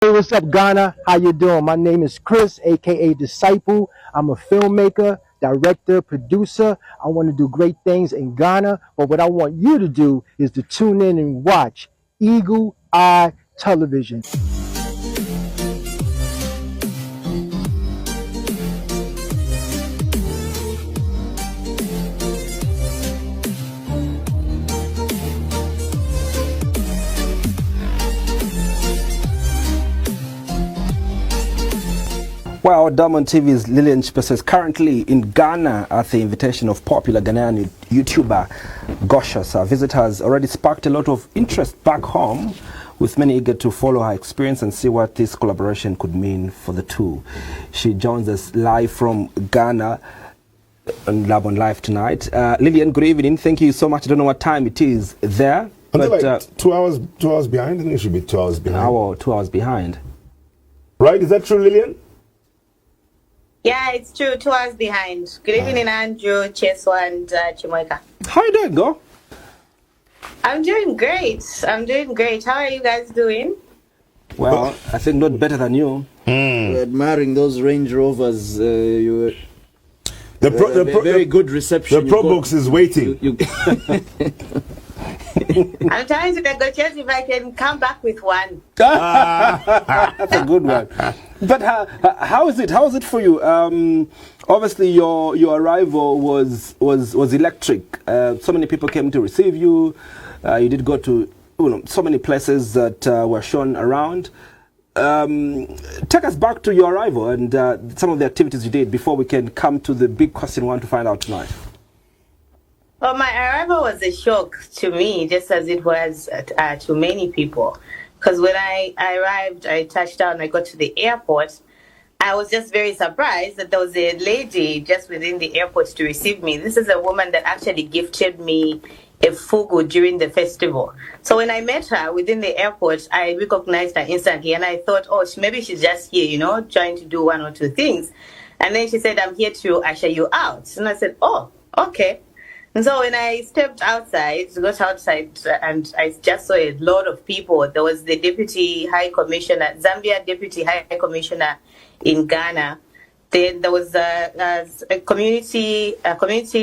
Hey, what's up, Ghana? How you doing? My name is Chris, aka Disciple. I'm a filmmaker, director, producer. I want to do great things in Ghana, but what I want you to do is to tune in and watch Eagle Eye Television. Well, Diamond TV's Lillian Chipeso is currently in Ghana at the invitation of popular Ghanaian YouTuber Goshas. Her visit has already sparked a lot of interest back home, with many eager to follow her experience and see what this collaboration could mean for the two. She joins us live from Ghana on Love on Live tonight. Lillian, good evening. Thank you so much. I don't know what time it is there. But like 2 hours behind? I think it should be 2 hours behind. An hour, 2 hours behind. Right? Is that true, Lillian? Yeah, it's true. 2 hours behind. Good evening, Andrew, Chipeso, and Chimoika. How you doing, Go? I'm doing great. How are you guys doing? Well, I think not better than you. We're admiring those Range Rovers. You The very good reception. The Pro Box is waiting. I'm trying to negotiate if I can come back with one. That's a good one. But how is it? How is it for you? Obviously, your arrival was electric. So many people came to receive you. You did go to so many places that were shown around. Take us back to your arrival and some of the activities you did before we can come to the big question we want to find out tonight. Well, my arrival was a shock to me, just as it was to many people. Because when I arrived, I touched down, I got to the airport, I was just very surprised that there was a lady just within the airport to receive me. This is a woman that actually gifted me a fugu during the festival. So when I met her within the airport, I recognized her instantly, and I thought, oh, maybe she's just here, trying to do one or two things. And then she said, I'm here to usher you out. And I said, oh, okay. And so when I stepped outside, got outside, and I just saw a lot of people. There was the Deputy High Commissioner, Zambia Deputy High Commissioner in Ghana. Then there was a community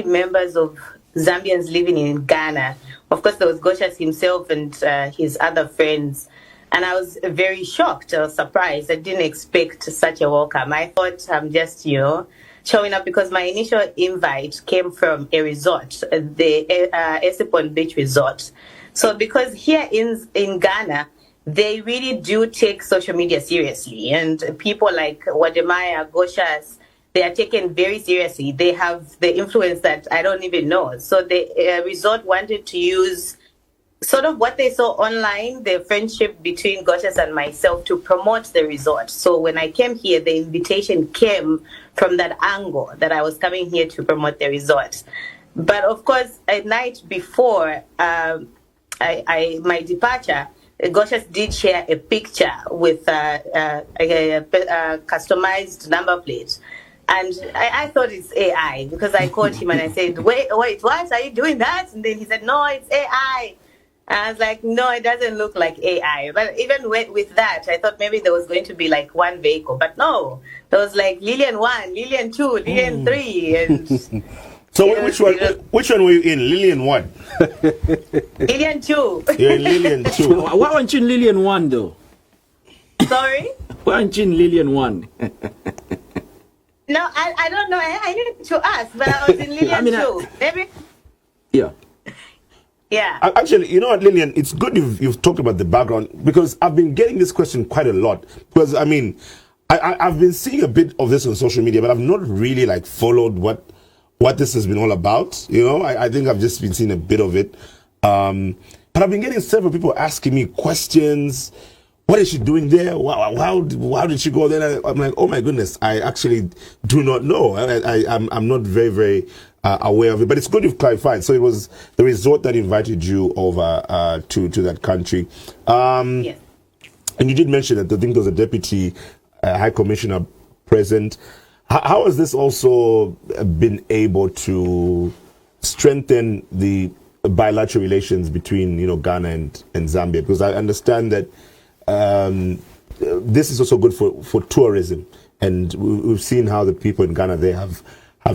members of Zambians living in Ghana. Of course, there was Goshas himself and his other friends. And I was very shocked. I was surprised. I didn't expect such a welcome. I thought I'm just, showing up because my initial invite came from a resort, the Esipon Beach Resort. So because here in Ghana, they really do take social media seriously. And people like Wademaya, Goshas, they are taken very seriously. They have the influence that I don't even know. So the resort wanted to use sort of what they saw online, the friendship between Goshas and myself, to promote the resort. So when I came here, the invitation came from that angle, that I was coming here to promote the resort. But of course, a night before my departure, Goshas did share a picture with a customized number plate. And I thought it's AI, because I called him and I said, wait, what? Are you doing that? And then he said, no, it's AI. I was like, no, it doesn't look like AI. But even with that, I thought maybe there was going to be like one vehicle. But no, there was like Lillian 1, Lillian 2, Lillian 3. And so which one were you in? Lillian 1? Lillian 2. You're in Lillian 2. Why weren't you in Lillian 1, though? Sorry? Why aren't you in Lillian 1? No, I don't know. I need to ask, but I was in Lillian 2. Maybe? Yeah. Yeah. Actually, you know what, Lillian, it's good you've talked about the background, because I've been getting this question quite a lot. Because, I mean, I've been seeing a bit of this on social media, but I've not really, followed what this has been all about. I think I've just been seeing a bit of it. But I've been getting several people asking me questions. What is she doing there? How did she go there? I'm like, oh my goodness, I actually do not know. I'm not very, very aware of it. But it's good you've clarified. So it was the resort that invited you over to that country. Yes. And you did mention that I think there was a deputy high commissioner present. How has this also been able to strengthen the bilateral relations between Ghana and Zambia? Because I understand that this is also good for tourism, and we've seen how the people in Ghana they have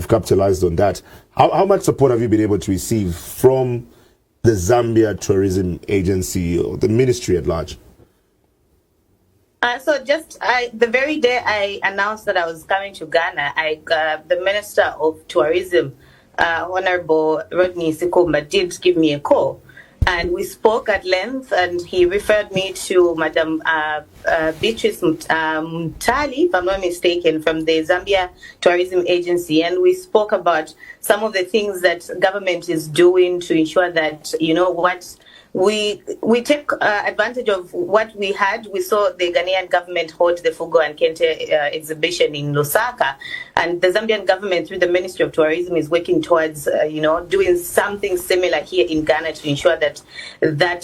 capitalized on that. How much support have you been able to receive from the Zambia Tourism Agency or the ministry at large? So the very day I announced that I was coming to Ghana, the Minister of Tourism, Honorable Rodney Sikomba, did give me a call. And we spoke at length, and he referred me to Madam Beatrice Mutali, if I'm not mistaken, from the Zambia Tourism Agency. And we spoke about some of the things that government is doing to ensure that, we take advantage of what we had. We saw the Ghanaian government hold the Fugo and Kente exhibition in Lusaka, and the Zambian government, through the Ministry of Tourism, is working towards, doing something similar here in Ghana to ensure that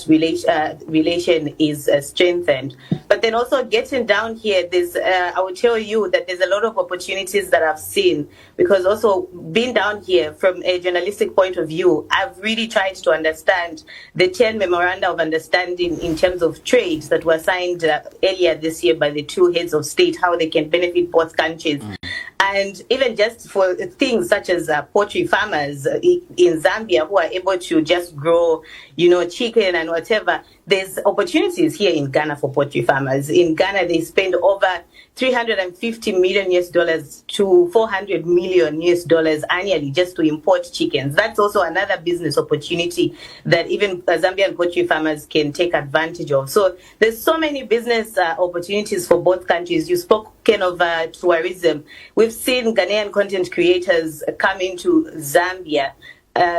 relation is strengthened. But then also getting down here, I will tell you that there's a lot of opportunities that I've seen, because also being down here from a journalistic point of view, I've really tried to understand the 10 memoranda of understanding in terms of trade that were signed earlier this year by the two heads of state, how they can benefit both countries. And even just for things such as poultry farmers in Zambia who are able to just grow, chicken and whatever, there's opportunities here in Ghana for poultry farmers. In Ghana, they spend over $350 million to $400 million annually just to import chickens. That's also another business opportunity that even Zambian poultry farmers can take advantage of. So there's so many business opportunities for both countries. You spoke of tourism. We've seen Ghanaian content creators come into Zambia.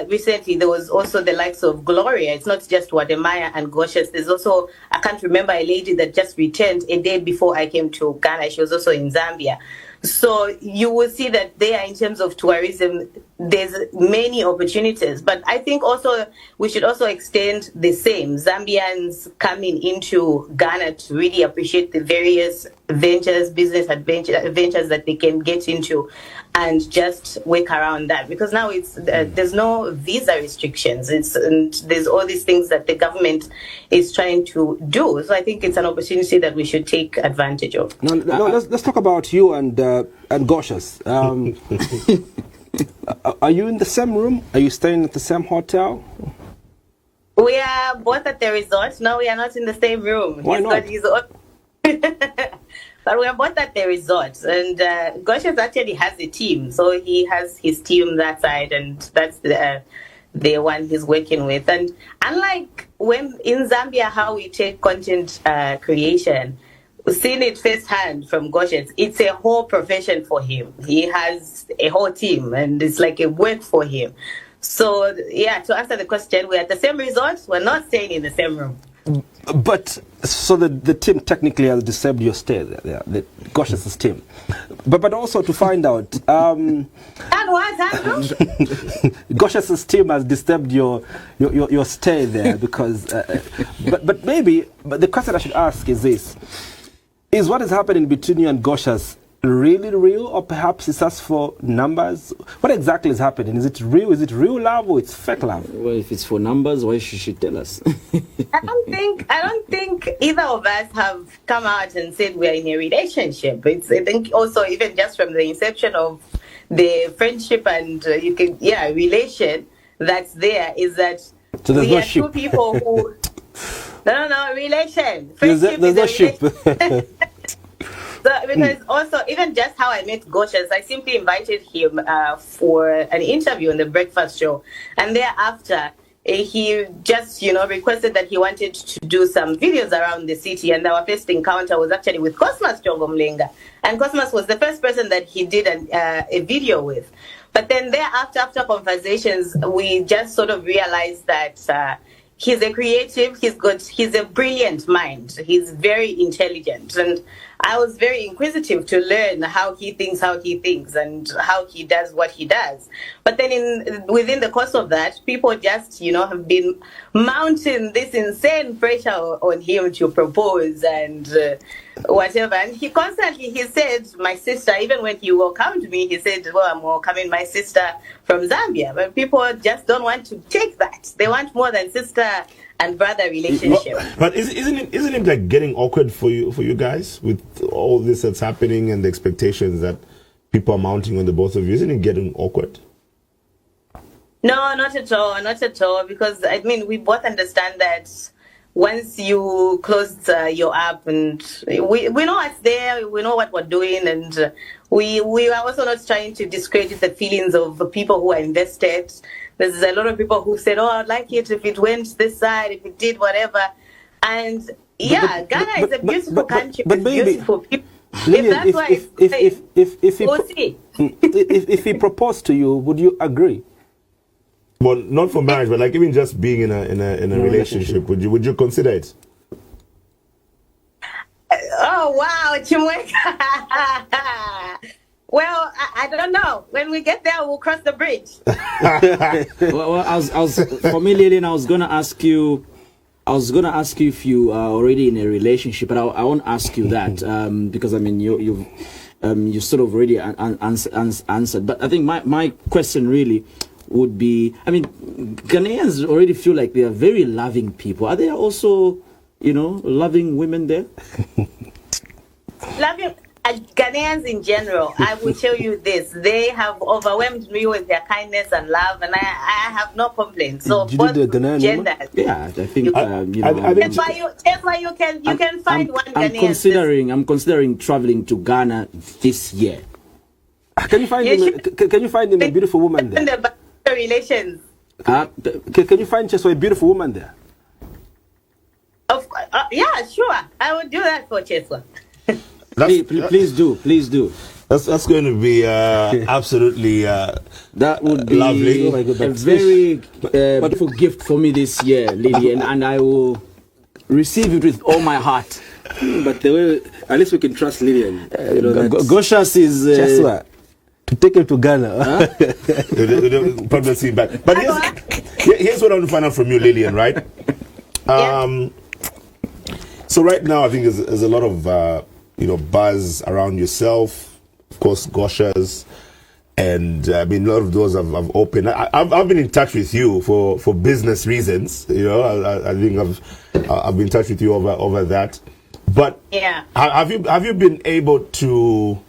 Recently, there was also the likes of Gloria. It's not just Wademaya and Goshes. There's also, I can't remember, a lady that just returned a day before I came to Ghana. She was also in Zambia. So you will see that there, in terms of tourism, there's many opportunities. But I think also we should also extend the same. Zambians coming into Ghana to really appreciate the various business adventures that they can get into, and just work around that, because now there's no visa restrictions. And there's all these things that the government is trying to do. So I think it's an opportunity that we should take advantage of. No, let's talk about you and Goshes. Are you in the same room? Are you staying at the same hotel? We are both at the resort. No, we are not in the same room. Why not? But we are both at the resort, and Goshes actually has a team, so he has his team that side, and that's the one he's working with. And unlike when in Zambia, how we take content creation, seeing it firsthand from Goshes, it's a whole profession for him. He has a whole team, and it's like a work for him. So yeah, to answer the question, we're at the same resort. We're not staying in the same room. But so the team technically has disturbed your stay there, the Goshes' team. But also to find out, and what, Andrew? Goshes' team has disturbed your stay there because. But the question I should ask is this: is what is happening between you and Goshes really real, or perhaps it's just for numbers? What exactly is happening? Is it real? Is it real love or it's fake love? Well, if it's for numbers, why should she tell us? I don't think either of us have come out and said we're in a relationship. I think also even just from the inception of the friendship and relation that's there, is that so we are ship. two people who no relation. There's no ship. So, because also, even just how I met Goshes, I simply invited him for an interview on the breakfast show. And thereafter, he just, requested that he wanted to do some videos around the city. And our first encounter was actually with Cosmas Chongomlenga. And Cosmas was the first person that he did a video with. But then thereafter, after conversations, we just sort of realized that he's a creative, he's a brilliant mind. He's very intelligent. And I was very inquisitive to learn how he thinks, and how he does what he does. But then within the course of that, people just, have been mounting this insane pressure on him to propose. And whatever. And he said, my sister, even when he welcomed me, he said, well, I'm welcoming my sister from Zambia. But people just don't want to take that. They want more than sister and brother relationship. But isn't it like getting awkward for you guys with all this that's happening and the expectations that people are mounting on the both of you? Isn't it getting awkward? No, not at all. Not at all. Because, I mean, we both understand that once you close your app, and we know what's there, we know what we're doing, and we are also not trying to discredit the feelings of the people who are invested. There's a lot of people who said, oh, I'd like it if it went this side, if it did whatever. And yeah, Ghana is a beautiful country with beautiful people. Lillian, if he proposed to you, would you agree? Well, not for marriage, but like even just being in a relationship, would you consider it? Oh wow, Chimweka. Well, I don't know. When we get there, we'll cross the bridge. Well, for me, Lillian, I was gonna ask you if you are already in a relationship, but I won't ask you that because I mean you sort of already answered. But I think my question really would be, I mean, Ghanaians already feel like they are very loving people. Are there also, loving women there? Loving Ghanaians in general, I will tell you this: they have overwhelmed me with their kindness and love, and I have no complaints. So both genders. Yeah, I think that's why you can find one Ghanaian. I'm considering traveling to Ghana this year. Can you find a beautiful woman there? Relations. Can you find just a beautiful woman there? Yeah, sure. I would do that for Cheswa. Please do. That's going to be absolutely that would be lovely. Oh my God, a very beautiful gift for me this year, Lillian, and I will receive it with all my heart. But the way, at least we can trust Lillian. Goshas is Cheswa. To take him to Ghana. Probably see back. But here's what I want to find out from you, Lillian, right? So right now, I think there's a lot of buzz around yourself, of course, Goshas, and I mean a lot of doors have opened. I've been in touch with you for business reasons. I think I've been in touch with you over that. But yeah, have you been able to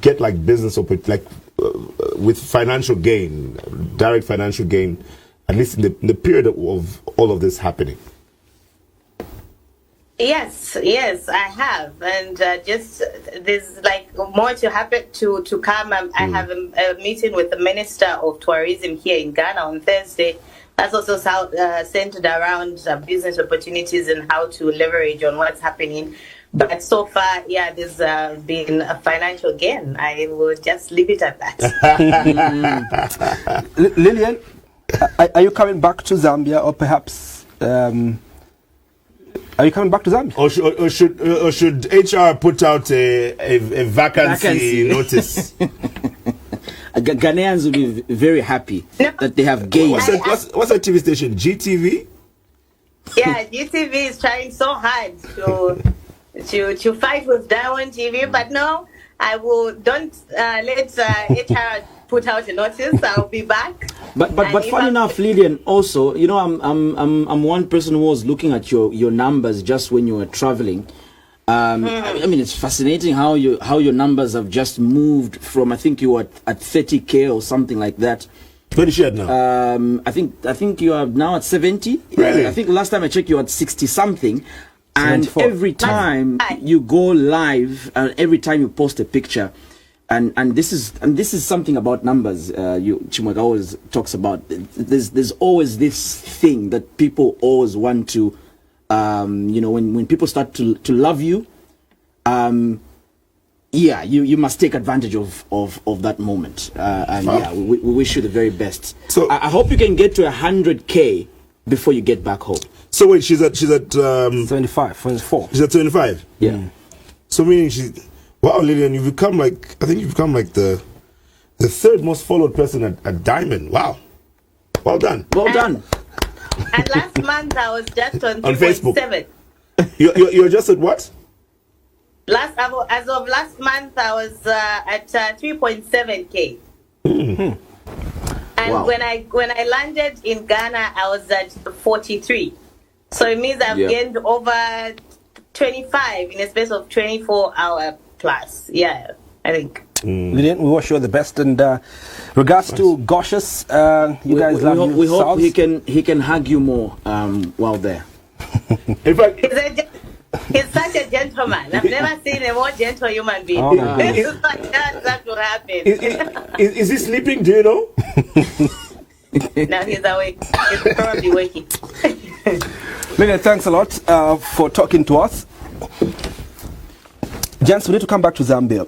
get like business with financial gain, direct financial gain, at least in the period of all of this happening? Yes, I have, and just there's like more to happen to come. I have a meeting with the Minister of Tourism here in Ghana on Thursday. That's also centered around business opportunities and how to leverage on what's happening. But so far, yeah, there's been a financial gain. I will just leave it at that. Lillian, are you coming back to Zambia, or perhaps are you coming back to Zambia? Or should HR put out a vacancy notice? Ghanaians will be very happy that they have gained. What's that TV station? GTV? Yeah, GTV is trying so hard to fight with Diamond TV, but no, I will don't let HR put out a notice. I'll be back. But funny enough, Lillian, also, I'm one person who was looking at your numbers just when you were traveling. I mean, it's fascinating how your numbers have just moved from, I think you were at 30K or something like that. What is she at now? I think you are now at 70. Really? I think last time I checked you were at 60 something. And 74. every time you go live, and every time you post a picture, and this is something about numbers. Chimweka always talks about. There's always this thing that people always want to, when people start to love you, you must take advantage of that moment. We wish you the very best. So I hope you can get to 100K before you get back home. So wait, she's at 75, 74. She's at 75. Yeah. So meaning wow, Lillian, you've become like the third most followed person at Diamond. Wow, well done. Well done. And last month I was just on Facebook. 3.7. You're just at what? as of last month, I was at 3.7K. And Wow. when I landed in Ghana, I was at 43. So it means I've gained over 25 in a space of 24 hour plus. Yeah, I think. Lillian, we wish you all the best. And regards to Goshes, you guys love you. We hope South. he can hug you more while there. In fact, He's such a gentleman. I've never seen a more gentle human being. Oh, my It's like that will happen. is he sleeping? Do you know? Now he's awake. He's probably waking. Lillian, thanks a lot for talking to us. Gents, we need to come back to Zambia.